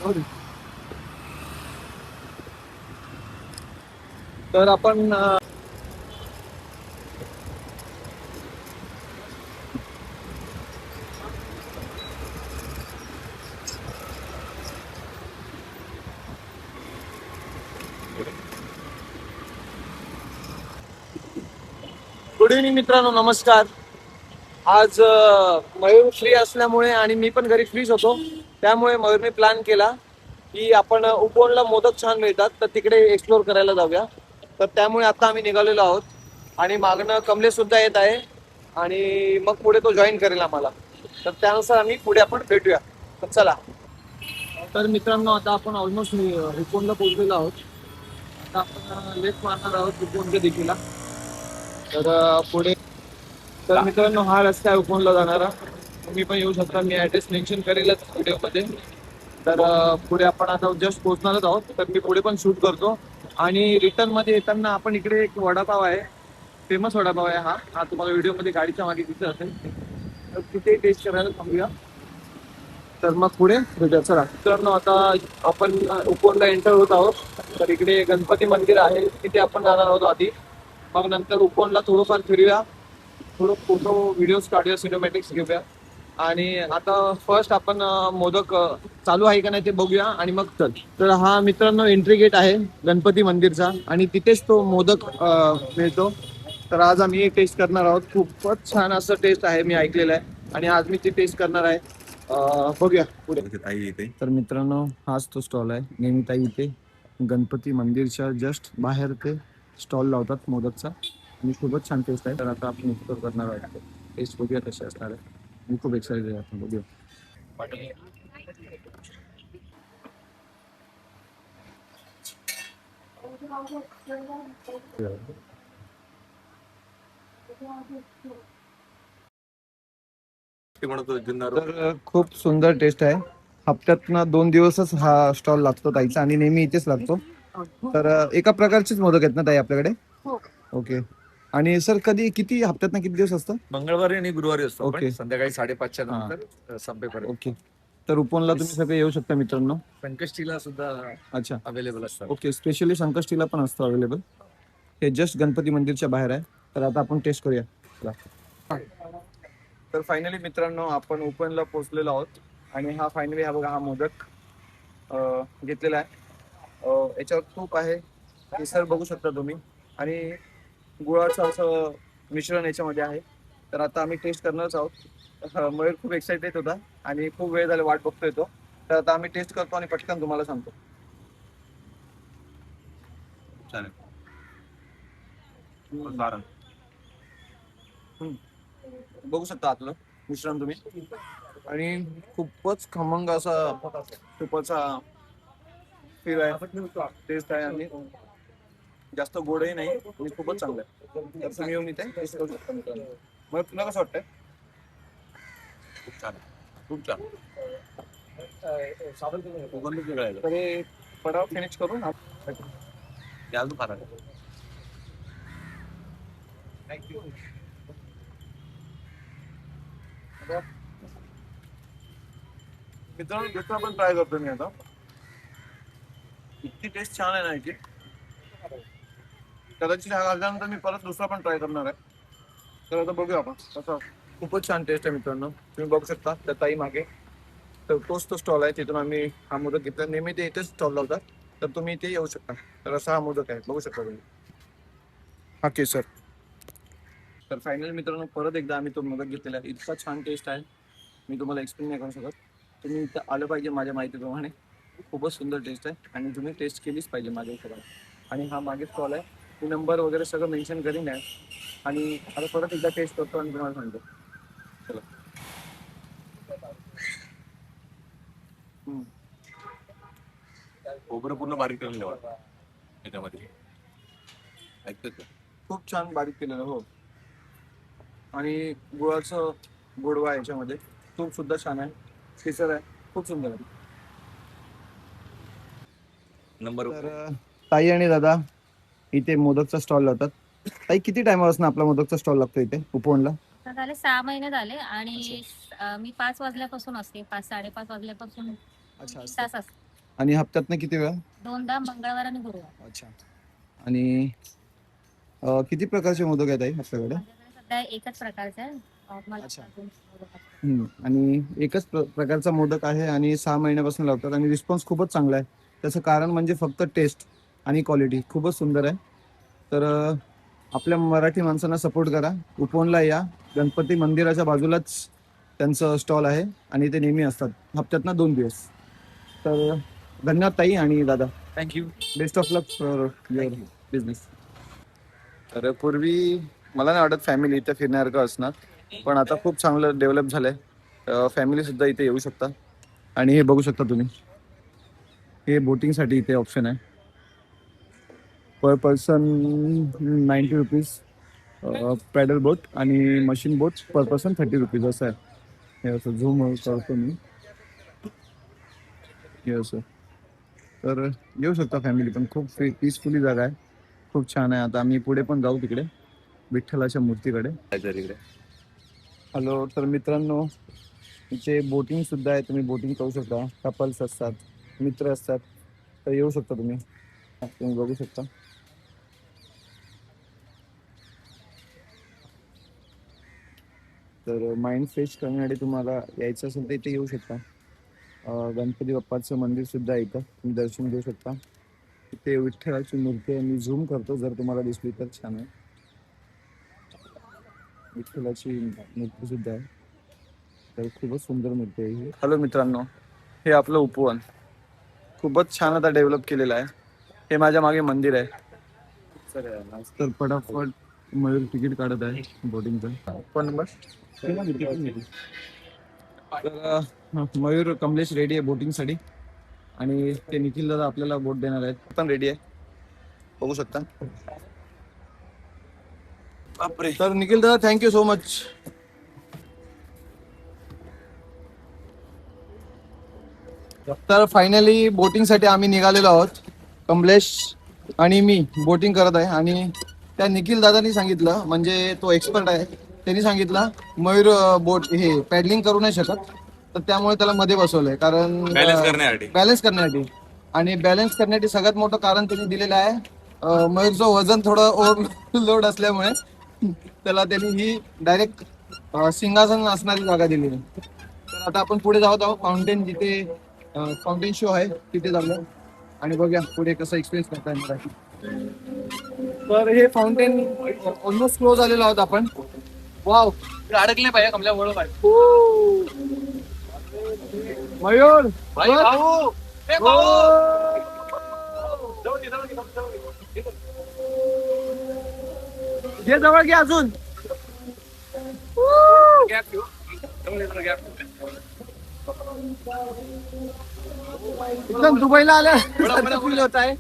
तर आपण good evening मित्रांनो, नमस्कार. आज मयूर फ्री असल्यामुळे आणि मी पण घरी फ्रीच होतो, त्यामुळे मयूरने प्लॅन केला की आपण उपवनला मोदक छान मिळतात तर तिकडे एक्सप्लोर करायला जाऊया. तर त्यामुळे आता आम्ही निघालेलो आहोत आणि मागणं कमलेश सुद्धा येत आहे आणि मग पुढे तो जॉईन करेल आम्हाला. तर त्यानुसार आम्ही पुढे आपण भेटूया. तर चला. तर मित्रांनो, आता आपण ऑलमोस्ट उपवनला पोहोचलेलो आहोत. आता आपण लेफ्ट मारणार आहोत उपवनच्या दिशेला. तर पुढे तर मित्रांनो, हा रस्ता आहे उपवनला जाणारा. तुम्ही पण येऊ शकता, मी ऍड्रेस मेन्शन करेलच व्हिडिओमध्ये. तर पुढे आपण आता जस्ट पोहोचणारच आहोत, तर मी पुढे पण शूट करतो. आणि रिटर्न मध्ये येताना आपण इकडे एक वडापाव आहे, फेमस वडापाव आहे हा हा तुम्हाला व्हिडिओमध्ये गाडीच्या मागे दिसत असेल, तर तिथे टेस्ट करायला थांबूया. तर मग पुढे भेटूया. चला मित्रांनो, आता आपण उपवनला एंटर होत आहोत. तर इकडे गणपती मंदिर आहे, तिथे आपण जाणार आहोत आधी. मग नंतर उपवनला थोडंफार फिरूया, थोडं फोटो व्हिडिओज काढूया, सिनेमॅटिक्स घेऊया. आणि आता फर्स्ट आपण मोदक चालू आहे का नाही ते बघूया आणि मग चल. तर हा मित्रांनो एंट्री गेट आहे गणपती मंदिरचा आणि तिथेच तो मोदक मिळतो. तर आज आम्ही टेस्ट करणार आहोत. खूपच छान असं टेस्ट आहे, मी ऐकलेलं आहे आणि आज मी ती टेस्ट करणार आहे. बघूया पुढे. तर मित्रांनो, हाच तो स्टॉल आहे. नेहमी ताई इथे गणपती मंदिरच्या जस्ट बाहेर ते स्टॉल लावतात मोदकचा आणि खूपच छान टेस्ट आहे. तर आता आपण एक्सप्लोर करणार आहोत. टेस्ट बघूया कशी असणार आहे. मी खूप एक्साइटेड आहे. आपण बघूया. तर खूप सुंदर टेस्ट आहे. हप्त्यातनं 2 दिवसच हा स्टॉल लागतो ताईचा आणि नेहमी इथेच लागतो. तर एका प्रकारचेच मोदक आहेत ना ताई आपल्याकडे? हो. ओके. आणि सर कधी किती हप्त्यातनं किती दिवस असतं? मंगळवारी आणि गुरुवारी असतो. ओके. संध्याकाळी 5:30च्या नंतर संपेपर्यंत. ओके. तर उपवनला तुम्ही सगळे येऊ शकता मित्रांनो. संकष्टीला सुद्धा अच्छा. अवेलेबल असतात. ओके. स्पेशली संकष्टीला पण असतं अवेलेबल. हे जस्ट गणपती मंदिरच्या बाहेर आहे. तर आता आपण टेस्ट करूया. चला. तर फायनली मित्रांनो, आपण उपवनला पोहोचलेलो आहोत आणि हा फायनली हा बघा हा मोदक घेतलेला आहे. याच्यावर तूप आहे, केसर बघू शकता तुम्ही आणि गुळाचं असं मिश्रण याच्यामध्ये आहे. तर आता आम्ही टेस्ट करणारच आहोत. मयूर खूप एक्साइटेड होता आणि खूप वेळ झाला वाट बघतोय तो. तर आता आम्ही टेस्ट करतो आणि पटकन तुम्हाला सांगतो. बघू शकता आतलं मिश्रण तुम्ही आणि खूपच खमंग असा तुपाचा फील आहे, टेस्ट आहे आणि जास्त गोडही नाही आणि खूपच चांगलं आहे. तर तुम्ही येऊन इथे टेस्ट करू शकता मित्रांनो. मग तुला कसं वाटतंय? खूप छान खूप छान. तर हे पडाव फिनिश करून थँक्यू. मित्रांनो, दुसरा पण ट्राय करतो मी आता. इतकी टेस्ट छान आहे ना याची, कदाचित हा घालल्यानंतर मी परत दुसरा पण ट्राय करणार आहे. तर आता बघूया आपण कसं. खूपच छान टेस्ट आहे मित्रांनो, तुम्ही बघू शकता त्या ताई मागे. तर तोच तो स्टॉल आहे, तिथून आम्ही हा मोदक घेतला. नेहमी ते इथेच स्टॉल लावतात, तर तुम्ही इथे येऊ शकता. तर असा हा मोदक आहे, बघू शकता तुम्ही. हा केसर. तर फायनली मित्रांनो, परत एकदा आम्ही तो मोदक घेतलेला आहे. इतका छान टेस्ट आहे, मी तुम्हाला एक्सप्लेन नाही करू शकत. तुम्ही इथं आलं पाहिजे माझ्या माहितीप्रमाणे. खूपच सुंदर टेस्ट आहे आणि तुम्ही टेस्ट केलीच पाहिजे माझ्या हिशोबाने. आणि हा मागे स्टॉल आहे, मी नंबर वगैरे सगळं मेन्शन करीन आहे. आणि आता परत एकदा टेस्ट करतो आणि तुम्हाला सांगतो. चला. खोबरं पूर्ण बारीक केलेलं वाटतं याच्यामध्ये. ऐकतोय खूप छान बारीक केलेलं. हो. आणि गुळाचं गोडवा आहे याच्यामध्ये. तूप सुद्धा छान आहे, केसर आहे, खूप सुंदर आहे. नंबर. तर ताई आणि दादा इथे मोदकचा स्टॉल लावतात. ताई, किती टायमापासून आपला मोदकचा स्टॉल लागतो इथे उपवनला? आता झाले 6 महिने झाले आणि मी 5 वाजल्यापासून असते, 5-5:30 वाजल्यापासून अच्छा. 20 तास असते. आणि हप्त्यातनं किती वेळा? दोनदा मंगळवार आणि गुरुवार. अच्छा. आणि किती प्रकारचे मोदक आहेत आई आपल्याकडे? माझ्याकडे सध्या एकच प्रकारचा आहे. मला अच्छा. अजून मोदक असतात. आणि एकच प्रकारचा मोदक आहे आणि 6 महिन्यापासून लावतात आणि रिस्पॉन्स खूपच चांगला आहे. त्याचं कारण म्हणजे फक्त टेस्ट आणि क्वालिटी खूपच सुंदर आहे. तर आपल्या मराठी माणसांना सपोर्ट करा. उपवनला या, गणपती मंदिराच्या बाजूलाच त्यांचं स्टॉल आहे आणि ते नेहमी असतात हप्त्यातनं 2 दिवस. तर धन्यवाद ताई आणि दादा. Thank you. Best of luck for your business. तर पूर्वी मला नाही वाटत फॅमिली इथे फिरण्यासारखं असणार, पण आता खूप चांगलं डेव्हलप झालंय. फॅमिली सुद्धा इथे येऊ शकता. आणि हे बघू शकता तुम्ही, हे बोटिंगसाठी इथे ऑप्शन आहे. पर पर्सन 90 रुपीज पॅडल बोट आणि मशीन बोट पर पर्सन 30 रुपीज असं आहे. हे असं झूम करतो मी, हे असं. तर येऊ शकता फॅमिली पण, खूप पीसफुली जागा आहे, खूप छान आहे. आता आम्ही पुढे पण जाऊ तिकडे विठ्ठलाच्या मूर्तीकडे. इकडे हॅलो. तर मित्रांनो, इथे बोटिंग सुद्धा आहे, तुम्ही बोटिंग करू शकता. कपल्स असतात, मित्र असतात, तर येऊ शकता तुम्ही. तुम्ही बघू शकता. तर माइंड फ्रेश करण्यासाठी तुम्हाला यायचं असेल तर इथे येऊ शकता. गणपती बाप्पाचं मंदिर सुद्धा आहे इथं, तुम्ही दर्शन घेऊ शकता. इथे विठ्ठलाची मूर्ती आहे, मी झूम करतो, जर तुम्हाला दिसली तर छान आहे. विठ्ठलाची मूर्ती सुद्धा आहे, तर खूपच सुंदर मूर्ती आहे ही. हॅलो मित्रांनो, हे आपलं उपवन खूपच छान आता डेव्हलप केलेलं आहे. हे माझ्या मागे मंदिर आहे. तर पटापट मयूर तिकीट काढत आहे बोटिंगचं. Phone number. तर मयूर कमलेश रेडी आहे बोटिंगसाठी आणि ते निखिल दादा आपल्याला बोट देणार आहेत. पण रेडी आहे, बघू शकता. तर निखिल दादा, थँक्यू सो मच. तर फायनली बोटिंगसाठी आम्ही निघालेलो आहोत. कमलेश आणि मी बोटिंग करत आहे आणि त्या निखिल दादानी सांगितलं, म्हणजे तो एक्सपर्ट आहे, त्यांनी सांगितलं मयूर बोट हे पॅडलिंग करू नाही शकत, तर त्यामुळे त्याला मध्ये बसवलंय. कारण बॅलन्स करण्यासाठी आणि बॅलन्स करण्यासाठी सगळ्यात मोठं कारण त्यांनी दिलेलं आहे, मयूरचं वजन थोडं ओव्हरलोड असल्यामुळे त्याला त्यांनी ही डायरेक्ट सिंहासन असणारी जागा दिलेली. तर आता आपण पुढे जात आहोत, फाउंटेन जिथे फाउंटेन शो आहे तिथे जाऊया आणि बघूया पुढे कसं एक्सपिरियन्स करता येणार आहे. तर हे फाउंटेन ऑलमोस्ट क्लोज आलेलो आहोत आपण. वाव, अडकले पाहिजे कमल्या वळ मयूर घे जवळ घे अजून. एकदम दुबईला आल्या फील होत आहे.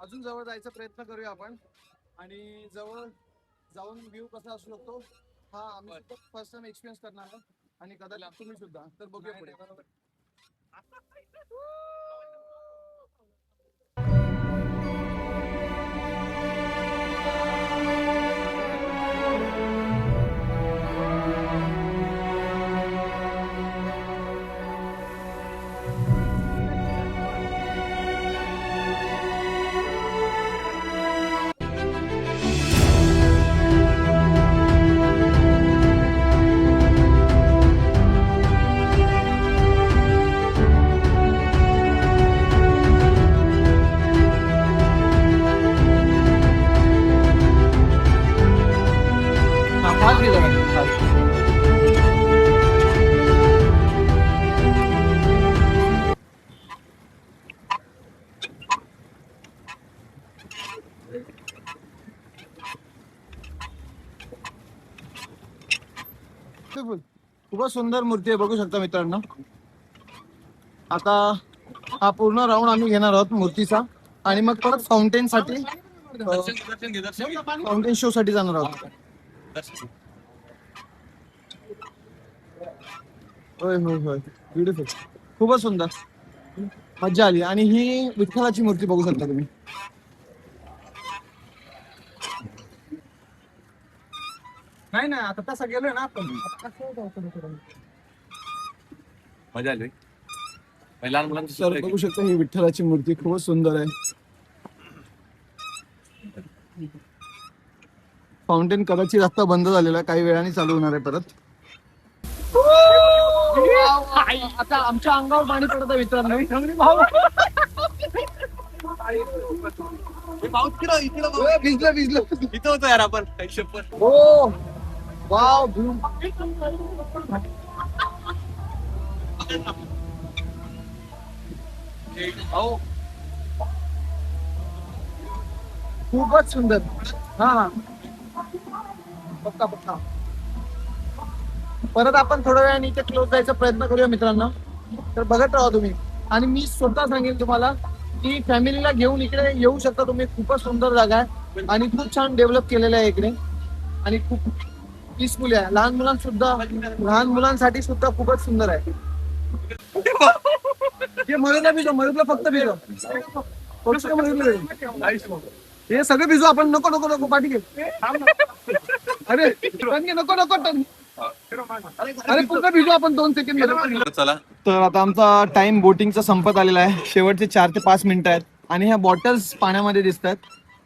अजून जवळ जायचा प्रयत्न करूया आपण आणि जवळ जाऊन व्ह्यू कसा असू शकतो हा आम्ही फर्स्ट टाइम एक्सपिरियन्स करणार आहोत आणि कदाचित तुम्ही सुद्धा. तर बघूया पुढे. फास्ट गेलं खूपच सुंदर मूर्ती आहे, बघू शकता मित्रांनो. आता हा पूर्ण राऊंड आम्ही घेणार आहोत मूर्तीचा आणि मग परत फाउंटेन साठी फाउंटेन शो साठी जाणार आहोत. होय होय होय, ब्युटिफुल, खूपच सुंदर, मज्जा आली. आणि ही विठ्ठलाची मूर्ती बघू शकता तुम्ही. नाही ना, आता तसा गेलोय ना आपण. मजा आली. लहान मुलांची तर बघू शकता ही विठ्ठलाची मूर्ती खूपच सुंदर आहे. फाउंटेन कदाचित आता बंद झालेला आहे, काही वेळाने चालू होणार आहे परत. आता आमच्या अंगावर पाणी पडत आहे मित्रांनो. भिजलं भिजलं. इथं होतो यार आपण शपथ. हो वाव. खूपच सुंदर. हा पक्का पक्का. परत आपण थोड्या वेळाने इथे क्लोज जायचा प्रयत्न करूया मित्रांनो. तर बघत राहा तुम्ही. आणि मी स्वतः सांगेन तुम्हाला की फॅमिलीला घेऊन इकडे येऊ शकता तुम्ही. खूपच सुंदर जागा आहे आणि खूप छान डेव्हलप केलेलं आहे इकडे आणि खूप पीसफुल आहे. लहान मुलांसाठी सुद्धा खूपच सुंदर आहे. हे मयूरला भिजव, मयूरला फक्त भिजव. हे सगळे भिजू आपण. नको नको नको पाठी घे. अरे टन नको नको टन. अरे पूर्ण भिजू आपण 2 सेकंड मध्ये. चला तर आता आमचा टाइम बोटिंगचा संपत आलेला आहे. शेवटचे 4 ते 5 मिनिटं आहेत आणि ह्या बॉटल्स पाण्यामध्ये दिसत आहेत.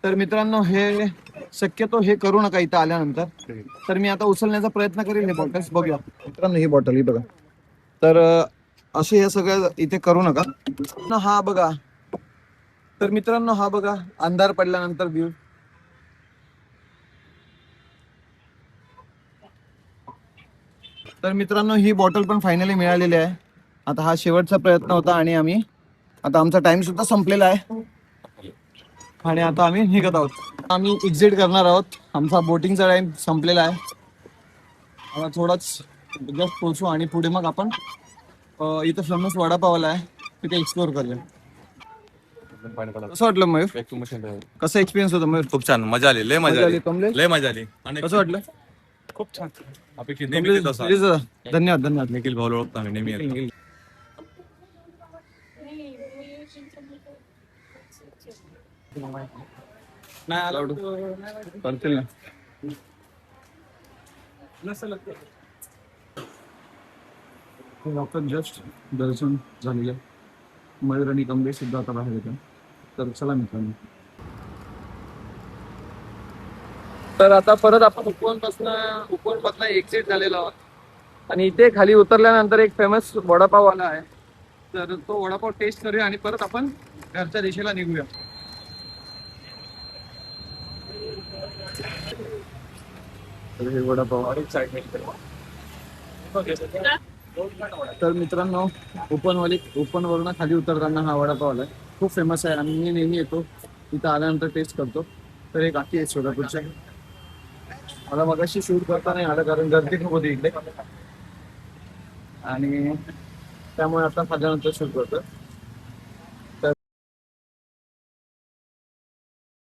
तर मित्रांनो हे शक्यतो हे करू नका इथं आल्यानंतर. तर मी आता उचलण्याचा प्रयत्न करेल हे बॉटल्स. बघूया मित्रांनो ही बॉटल ही बघा. तर असे हे सगळं इथे करू नका. हा बघा. तर मित्रांनो हा बघा अंधार पडल्यानंतर व्ह्यू. तर मित्रांनो ही बॉटल पण फायनली मिळालेली आहे. आता हा शेवटचा प्रयत्न होता आणि आता आमचा टाइम सुद्धा संपलेला आहे आणि आता आम्ही निघत आहोत. आम्ही एक्झिट करणार आहोत. आमचा बोटिंगचा टाइम संपलेला आहे. आता थोडाच जस्ट पोहोचू आणि पुढे मग आपण इथं फेमस वडापावला आहे तिथे एक्सप्लोर करूया. कसं वाटलं मयूर? कसं एक्सपिरियन्स होता मयूर? खूप छान. मजा आली. लय मजा आली. कमलेश? लय मजा आली. कसं वाटलं? खूप छान. अपेक्षित नेहमी येत असा. प्लीज धन्यवाद धन्यवाद. निखिल भाऊ ओळखतो आम्ही नेहमी येतो. करतील ना. जस्ट दर्शन झालेलं. मयूर आणि कमलेश सुद्धा आता बाहेर येतात. तर चला मित्रांनो. तर आता परत आपण उपवनपासून एक्झिट झालेलो आहोत आणि इथे खाली उतरल्यानंतर एक फेमस वडापाववाला आहे. तर तो वडापाव टेस्ट करूया आणि परत आपण घरच्या दिशेला निघूया. तर हे वडापाव तर मित्रांनो ओपनवरून खाली उतरताना हा वडापाव आलाय. खूप फेमस आहे आणि मी नेहमी येतो इथं आल्यानंतर टेस्ट करतो. तर एक काकी आहे सोलापूरच्या. मला मगाशी शूट करता नाही आलं कारण गर्दी खूप होती इकडे आणि त्यामुळे आता खाल्यानंतर शूट करतो.